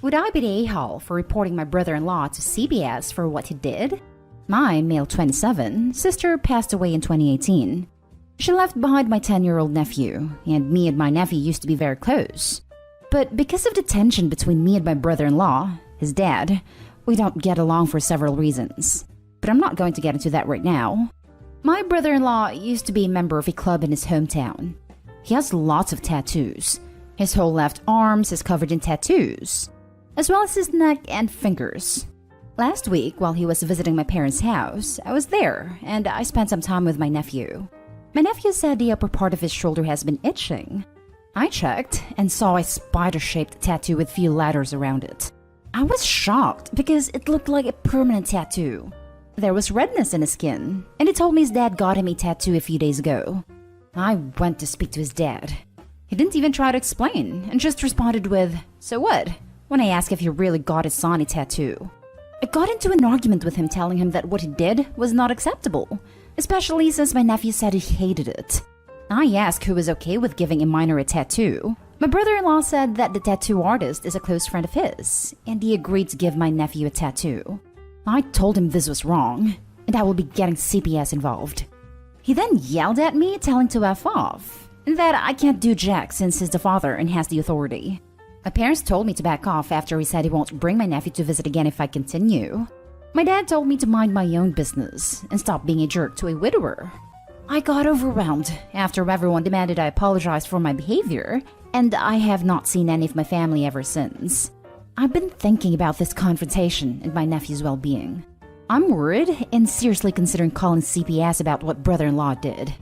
Would I be the a-hole for reporting my brother-in-law to CBS for what he did? My male 27 sister passed away in 2018. She left behind my 10-year-old nephew, and me and my nephew used to be very close. But because of the tension between me and my brother-in-law, his dad, we don't get along for several reasons. But I'm not going to get into that right now. My brother-in-law used to be a member of a club in his hometown. He has lots of tattoos. His whole left arm is covered in tattoos, as well as his neck and fingers. Last week, while he was visiting my parents' house, I was there, and I spent some time with my nephew. My nephew said the upper part of his shoulder has been itching. I checked and saw a spider-shaped tattoo with few letters around it. I was shocked because it looked like a permanent tattoo. There was redness in his skin, and he told me his dad got him a tattoo a few days ago. I went to speak to his dad. He didn't even try to explain, and just responded with, "So what?" when I asked if he really got his son a tattoo. I got into an argument with him telling him that what he did was not acceptable, especially since my nephew said he hated it. I asked who was okay with giving a minor a tattoo. My brother-in-law said that the tattoo artist is a close friend of his, and he agreed to give my nephew a tattoo. I told him this was wrong, and I will be getting CPS involved. He then yelled at me, telling to F off, and that I can't do jack since he's the father and has the authority. My parents told me to back off after he said he won't bring my nephew to visit again if I continue. My dad told me to mind my own business and stop being a jerk to a widower. I got overwhelmed after everyone demanded I apologize for my behavior, and I have not seen any of my family ever since. I've been thinking about this confrontation and my nephew's well-being. I'm worried and seriously considering calling CPS about what brother-in-law did.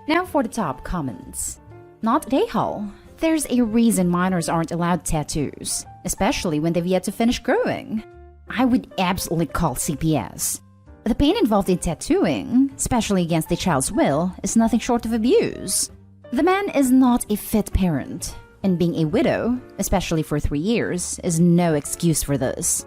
Now for the top comments. Not a-hole. There's a reason minors aren't allowed tattoos, especially when they've yet to finish growing. I would absolutely call CPS. The pain involved in tattooing, especially against a child's will, is nothing short of abuse. The man is not a fit parent, and being a widow, especially for 3 years, is no excuse for this.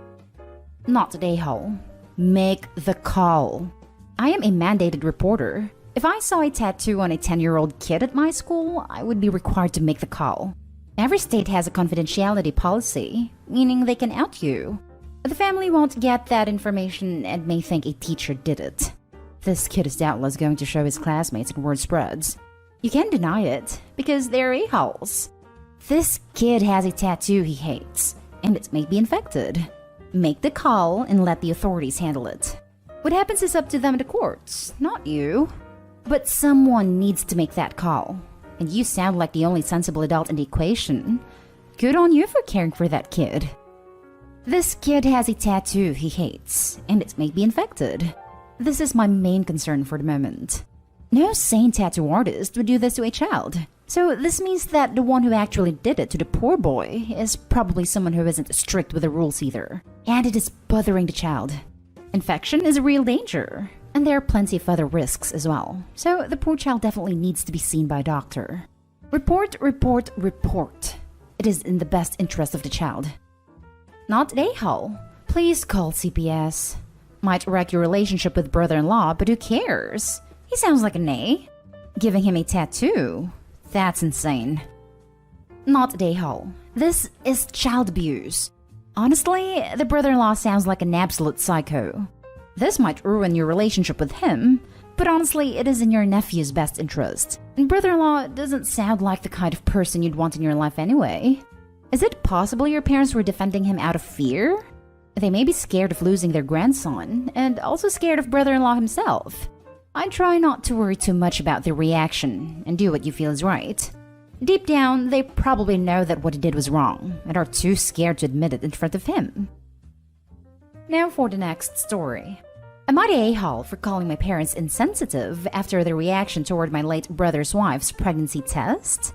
Not the a-hole. Make the call. I am a mandated reporter. If I saw a tattoo on a 10-year-old kid at my school, I would be required to make the call. Every state has a confidentiality policy, meaning they can out you. The family won't get that information and may think a teacher did it. This kid is doubtless going to show his classmates and word spreads. You can't deny it, because they're a-holes. This kid has a tattoo he hates, and it may be infected. Make the call and let the authorities handle it. What happens is up to them in the courts, not you. But someone needs to make that call, and you sound like the only sensible adult in the equation. Good on you for caring for that kid. This kid has a tattoo he hates, and it may be infected. This is my main concern for the moment. No sane tattoo artist would do this to a child. So this means that the one who actually did it to the poor boy is probably someone who isn't strict with the rules either. And it is bothering the child. Infection is a real danger, and there are plenty of other risks as well. So the poor child definitely needs to be seen by a doctor. Report, report, report. It is in the best interest of the child. Not a-hole. Please call CPS. Might wreck your relationship with brother-in-law, but who cares? He sounds like an A. Giving him a tattoo? That's insane. Not a-hole. This is child abuse. Honestly, the brother-in-law sounds like an absolute psycho. This might ruin your relationship with him, but honestly, it is in your nephew's best interest. And brother-in-law doesn't sound like the kind of person you'd want in your life anyway. Is it possible your parents were defending him out of fear? They may be scared of losing their grandson, and also scared of brother-in-law himself. I try not to worry too much about their reaction, and do what you feel is right. Deep down, they probably know that what he did was wrong, and are too scared to admit it in front of him. Now for the next story. Am I the a-hole for calling my parents insensitive after their reaction toward my late brother's wife's pregnancy test?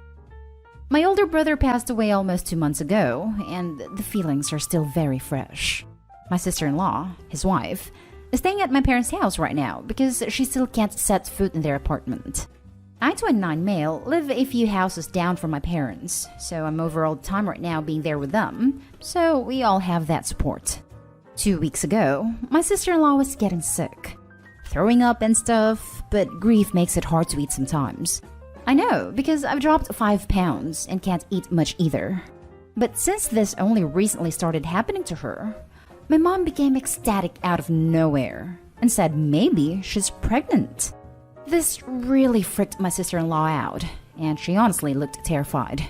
My older brother passed away almost 2 months ago, and the feelings are still very fresh. My sister-in-law, his wife, is staying at my parents' house right now because she still can't set foot in their apartment. I, 29 male, live a few houses down from my parents, so I'm over all the time right now being there with them, so we all have that support. 2 weeks ago, my sister-in-law was getting sick. Throwing up and stuff, but grief makes it hard to eat sometimes. I know, because I've dropped 5 pounds and can't eat much either. But since this only recently started happening to her, my mom became ecstatic out of nowhere and said maybe she's pregnant. This really freaked my sister-in-law out, and she honestly looked terrified.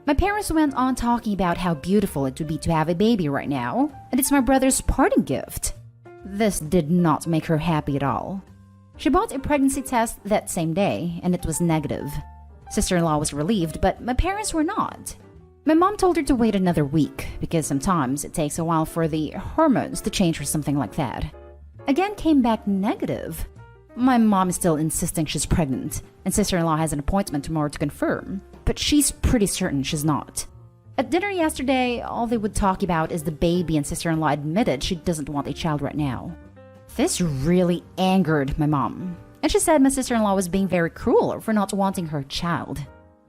My parents went on talking about how beautiful it would be to have a baby right now, and it's my brother's parting gift. This did not make her happy at all. She bought a pregnancy test that same day, and it was negative. Sister-in-law was relieved, but my parents were not. My mom told her to wait another week, because sometimes it takes a while for the hormones to change or something like that. Again came back negative. My mom is still insisting she's pregnant, and sister-in-law has an appointment tomorrow to confirm, but she's pretty certain she's not. At dinner yesterday, all they would talk about is the baby, and sister-in-law admitted she doesn't want a child right now. This really angered my mom, and she said my sister-in-law was being very cruel for not wanting her child.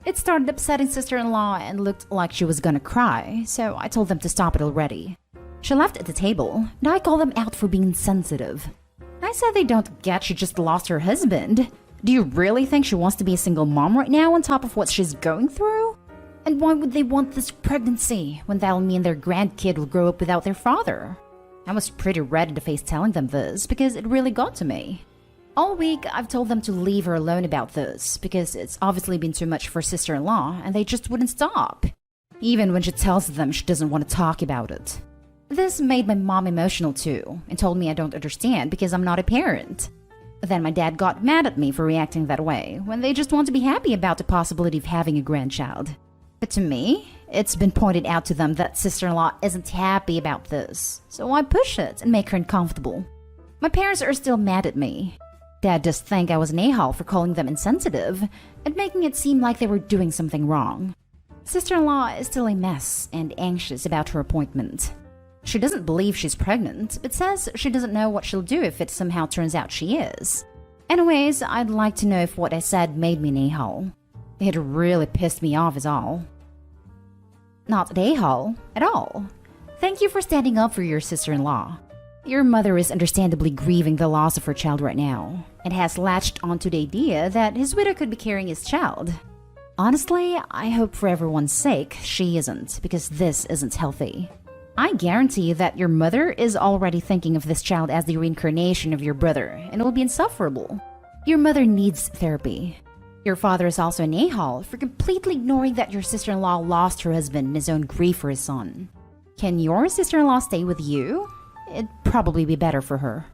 It started upsetting sister-in-law and looked like she was gonna cry, so I told them to stop it already. She left at the table, and I called them out for being insensitive. I said they don't get she just lost her husband. Do you really think she wants to be a single mom right now on top of what she's going through? And why would they want this pregnancy when that'll mean their grandkid will grow up without their father? I was pretty red in the face telling them this because it really got to me. All week, I've told them to leave her alone about this because it's obviously been too much for sister-in-law and they just wouldn't stop. Even when she tells them she doesn't want to talk about it. This made my mom emotional too and told me I don't understand because I'm not a parent. Then my dad got mad at me for reacting that way when they just want to be happy about the possibility of having a grandchild. But to me, it's been pointed out to them that sister-in-law isn't happy about this, so I push it and make her uncomfortable. My parents are still mad at me. Dad just think I was an a-hole for calling them insensitive and making it seem like they were doing something wrong. Sister-in-law is still a mess and anxious about her appointment. She doesn't believe she's pregnant, but says she doesn't know what she'll do if it somehow turns out she is. Anyways, I'd like to know if what I said made me an a-hole. It really pissed me off is all. Not an a-hole at all. Thank you for standing up for your sister-in-law. Your mother is understandably grieving the loss of her child right now, and has latched onto the idea that his widow could be carrying his child. Honestly, I hope for everyone's sake she isn't, because this isn't healthy. I guarantee that your mother is already thinking of this child as the reincarnation of your brother, and it will be insufferable. Your mother needs therapy. Your father is also an a-hole for completely ignoring that your sister-in-law lost her husband in his own grief for his son. Can your sister-in-law stay with you? It'd probably be better for her.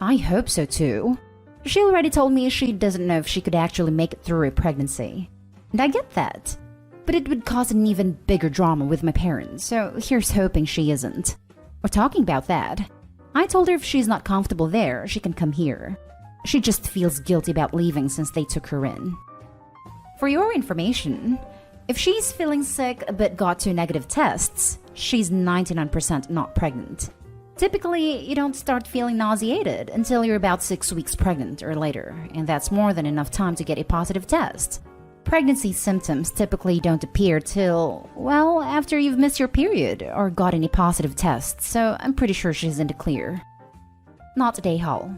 I hope so too. She already told me she doesn't know if she could actually make it through a pregnancy. And I get that. But it would cause an even bigger drama with my parents, so here's hoping she isn't. We're talking about that. I told her if she's not comfortable there, she can come here. She just feels guilty about leaving since they took her in. For your information, if she's feeling sick but got 2 negative tests, she's 99% not pregnant. Typically, you don't start feeling nauseated until you're about 6 weeks pregnant or later, and that's more than enough time to get a positive test. Pregnancy symptoms typically don't appear till, well, after you've missed your period or got any positive tests, so I'm pretty sure she's in the clear. Not a a-hole.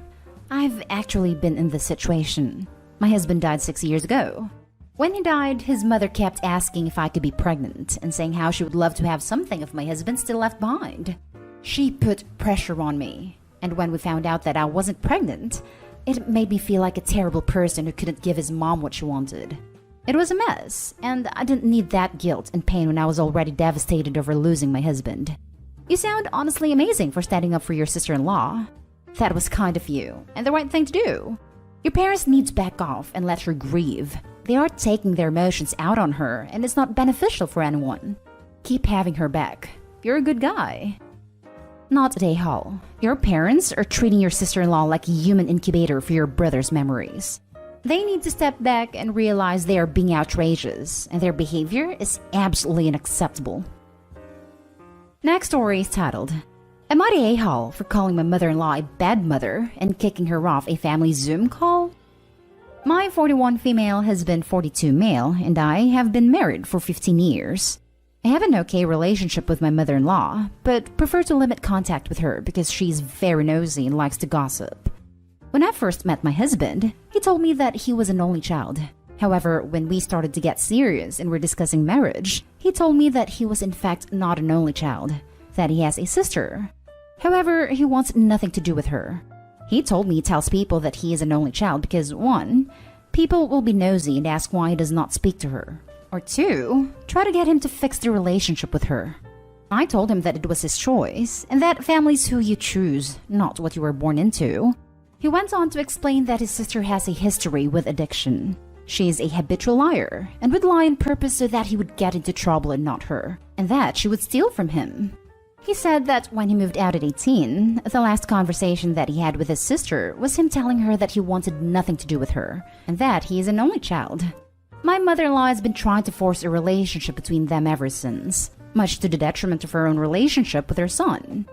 I've actually been in this situation. My husband died 6 years ago. When he died, his mother kept asking if I could be pregnant and saying how she would love to have something of my husband still left behind. She put pressure on me, and when we found out that I wasn't pregnant, it made me feel like a terrible person who couldn't give his mom what she wanted. It was a mess, and I didn't need that guilt and pain when I was already devastated over losing my husband. You sound honestly amazing for standing up for your sister-in-law. That was kind of you, and the right thing to do. Your parents need to back off and let her grieve. They are taking their emotions out on her, and it's not beneficial for anyone. Keep having her back. You're a good guy. Not a a-hole. Your parents are treating your sister-in-law like a human incubator for your brother's memories. They need to step back and realize they are being outrageous, and their behavior is absolutely unacceptable. Next story is titled, Am I the a-hole for calling my mother-in-law a bad mother and kicking her off a family Zoom call? My 41 female husband 42 male and I have been married for 15 years. I have an okay relationship with my mother-in-law, but prefer to limit contact with her because she's very nosy and likes to gossip. When I first met my husband, he told me that he was an only child. However, when we started to get serious and were discussing marriage, he told me that he was in fact not an only child, that he has a sister. However, he wants nothing to do with her. He told me he tells people that he is an only child because 1. People will be nosy and ask why he does not speak to her. Or 2. Try to get him to fix the relationship with her. I told him that it was his choice, and that family's who you choose, not what you were born into. He went on to explain that his sister has a history with addiction. She is a habitual liar, and would lie on purpose so that he would get into trouble and not her, and that she would steal from him. He said that when he moved out at 18, the last conversation that he had with his sister was him telling her that he wanted nothing to do with her, and that he is an only child. My mother-in-law has been trying to force a relationship between them ever since, much to the detriment of her own relationship with her son.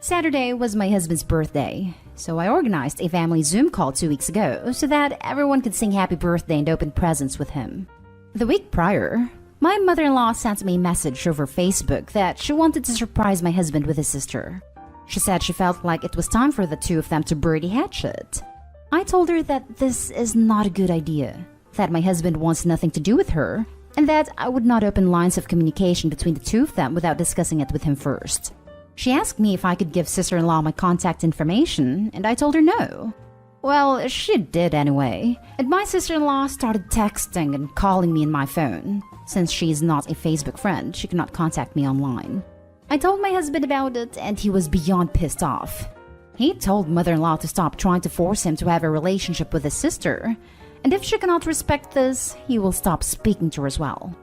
Saturday was my husband's birthday, so I organized a family Zoom call 2 weeks ago so that everyone could sing happy birthday and open presents with him. The week prior, my mother-in-law sent me a message over Facebook that she wanted to surprise my husband with his sister. She said she felt like it was time for the two of them to bury the hatchet. I told her that this is not a good idea, that my husband wants nothing to do with her, and that I would not open lines of communication between the two of them without discussing it with him first. She asked me if I could give sister-in-law my contact information, and I told her no. Well, she did anyway, and my sister-in-law started texting and calling me on my phone. Since she is not a Facebook friend, she cannot contact me online. I told my husband about it, and he was beyond pissed off. He told mother-in-law to stop trying to force him to have a relationship with his sister, and if she cannot respect this, he will stop speaking to her as well.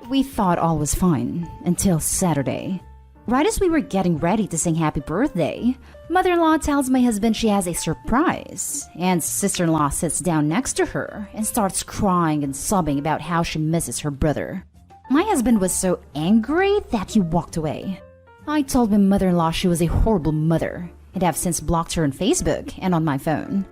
We thought all was fine, until Saturday. Right as we were getting ready to sing happy birthday, mother-in-law tells my husband she has a surprise, and sister-in-law sits down next to her and starts crying and sobbing about how she misses her brother. My husband was so angry that he walked away. I told my mother-in-law she was a horrible mother, and have since blocked her on Facebook and on my phone.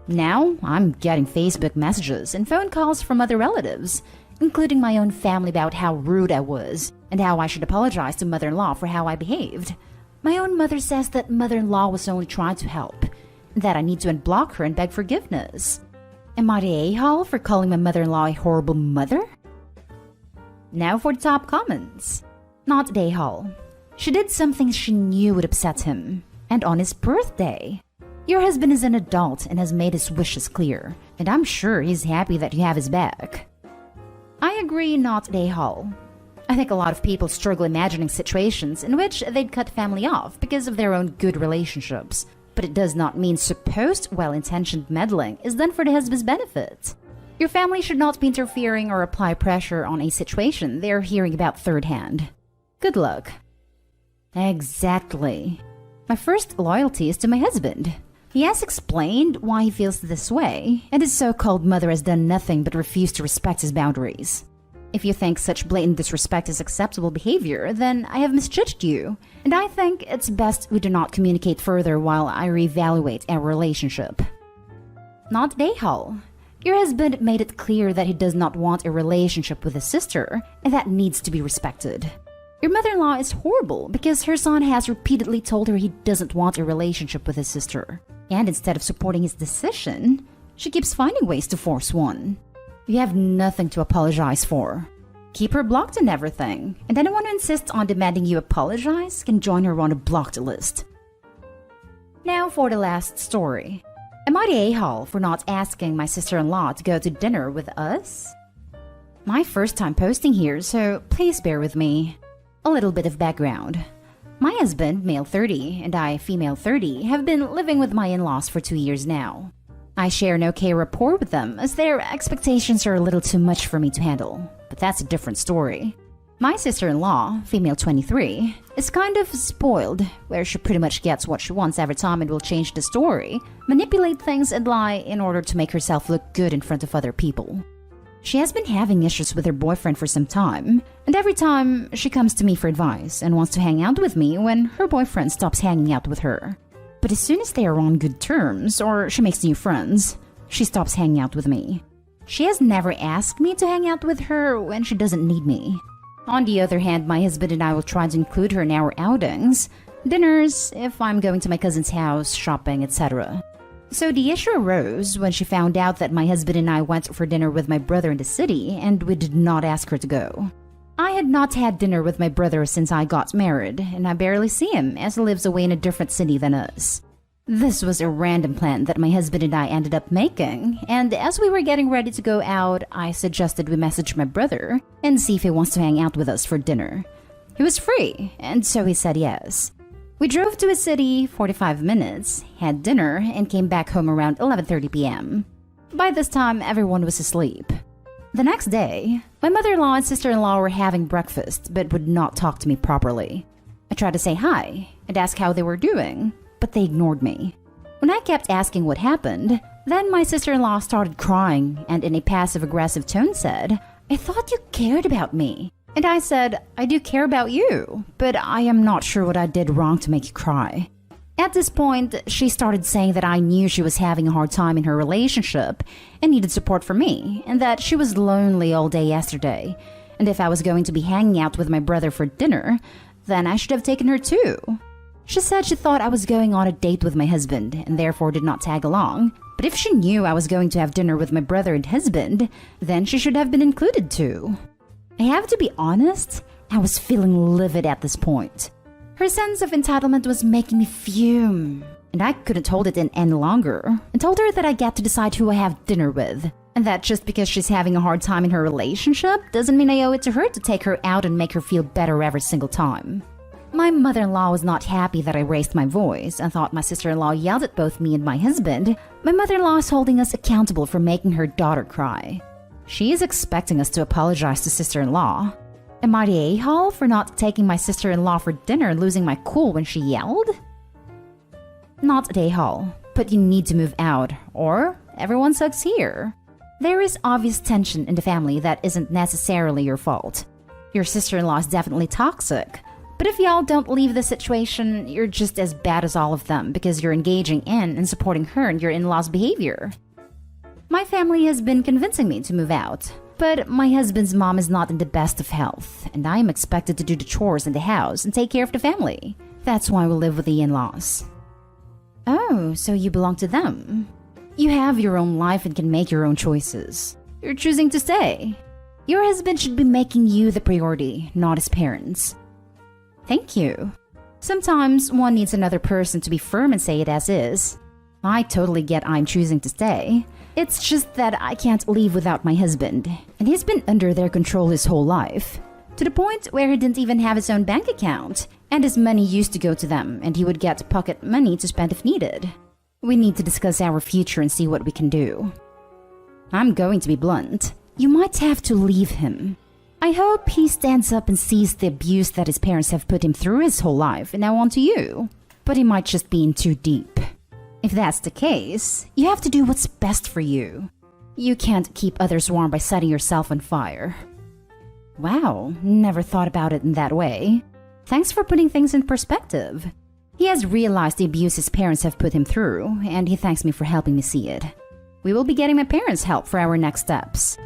Now, I'm getting Facebook messages and phone calls from other relatives, including my own family, about how rude I was and how I should apologize to mother-in-law for how I behaved. My own mother says that mother-in-law was only trying to help, and that I need to unblock her and beg forgiveness. Am I the a-hole for calling my mother-in-law a horrible mother? Now for the top comments. Not the a-hole. She did something she knew would upset him, and on his birthday. Your husband is an adult and has made his wishes clear, and I'm sure he's happy that you have his back. I agree, not the a-hole. I think a lot of people struggle imagining situations in which they'd cut family off because of their own good relationships, but it does not mean supposed well-intentioned meddling is done for the husband's benefit. Your family should not be interfering or apply pressure on a situation they are hearing about third hand. Good luck. Exactly. My first loyalty is to my husband. He has explained why he feels this way, and his so-called mother has done nothing but refuse to respect his boundaries. If you think such blatant disrespect is acceptable behavior, then I have misjudged you, and I think it's best we do not communicate further while I reevaluate our relationship. Not a-hole. Your husband made it clear that he does not want a relationship with his sister, and that needs to be respected. Your mother-in-law is horrible because her son has repeatedly told her he doesn't want a relationship with his sister. And instead of supporting his decision, she keeps finding ways to force one. You have nothing to apologize for. Keep her blocked and everything, and anyone who insists on demanding you apologize can join her on a blocked list. Now for the last story. Am I the a-hole for not asking my sister-in-law to go to dinner with us? My first time posting here, so please bear with me. A little bit of background. My husband, male 30, and I, female 30, have been living with my in-laws for 2 years now. I share an okay rapport with them as their expectations are a little too much for me to handle, but that's a different story. My sister-in-law, female 23, is kind of spoiled, where she pretty much gets what she wants every time and will change the story, manipulate things and lie in order to make herself look good in front of other people. She has been having issues with her boyfriend for some time, and every time she comes to me for advice and wants to hang out with me when her boyfriend stops hanging out with her. But as soon as they are on good terms or she makes new friends, she stops hanging out with me. She has never asked me to hang out with her when she doesn't need me. On the other hand, my husband and I will try to include her in our outings, dinners, if I'm going to my cousin's house, shopping, etc. So the issue arose when she found out that my husband and I went for dinner with my brother in the city and we did not ask her to go. I had not had dinner with my brother since I got married, and I barely see him as he lives away in a different city than us. This was a random plan that my husband and I ended up making, and as we were getting ready to go out, I suggested we message my brother and see if he wants to hang out with us for dinner. He was free, and so he said yes. We drove to a city 45 minutes, had dinner, and came back home around 11:30 p.m. By this time, everyone was asleep. The next day, my mother-in-law and sister-in-law were having breakfast but would not talk to me properly. I tried to say hi and ask how they were doing, but they ignored me. When I kept asking what happened, then my sister-in-law started crying and in a passive-aggressive tone said, "I thought you cared about me." And I said, "I do care about you, but I am not sure what I did wrong to make you cry." At this point, she started saying that I knew she was having a hard time in her relationship and needed support from me, and that she was lonely all day yesterday, and if I was going to be hanging out with my brother for dinner, then I should have taken her too. She said she thought I was going on a date with my husband and therefore did not tag along, but if she knew I was going to have dinner with my brother and husband, then she should have been included too. I have to be honest, I was feeling livid at this point. Her sense of entitlement was making me fume, and I couldn't hold it in any longer, and told her that I get to decide who I have dinner with, and that just because she's having a hard time in her relationship doesn't mean I owe it to her to take her out and make her feel better every single time. My mother-in-law was not happy that I raised my voice and thought my sister-in-law yelled at both me and my husband. My mother-in-law is holding us accountable for making her daughter cry. She is expecting us to apologize to sister-in-law. Am I the a-hole for not taking my sister-in-law for dinner and losing my cool when she yelled? Not the a-hole, but you need to move out, or everyone sucks here. There is obvious tension in the family that isn't necessarily your fault. Your sister-in-law is definitely toxic, but if y'all don't leave the situation, you're just as bad as all of them because you're engaging in and supporting her and your in-laws' behavior. My family has been convincing me to move out, but my husband's mom is not in the best of health, and I am expected to do the chores in the house and take care of the family. That's why we live with the in-laws. Oh, so you belong to them. You have your own life and can make your own choices. You're choosing to stay. Your husband should be making you the priority, not his parents. Thank you. Sometimes one needs another person to be firm and say it as is. I totally get I'm choosing to stay. It's just that I can't leave without my husband, and he's been under their control his whole life, to the point where he didn't even have his own bank account, and his money used to go to them, and he would get pocket money to spend if needed. We need to discuss our future and see what we can do. I'm going to be blunt. You might have to leave him. I hope he stands up and sees the abuse that his parents have put him through his whole life and now onto you, but he might just be in too deep. If that's the case, you have to do what's best for you. You can't keep others warm by setting yourself on fire. Wow, never thought about it in that way. Thanks for putting things in perspective. He has realized the abuse his parents have put him through, and he thanks me for helping me see it. We will be getting my parents' help for our next steps.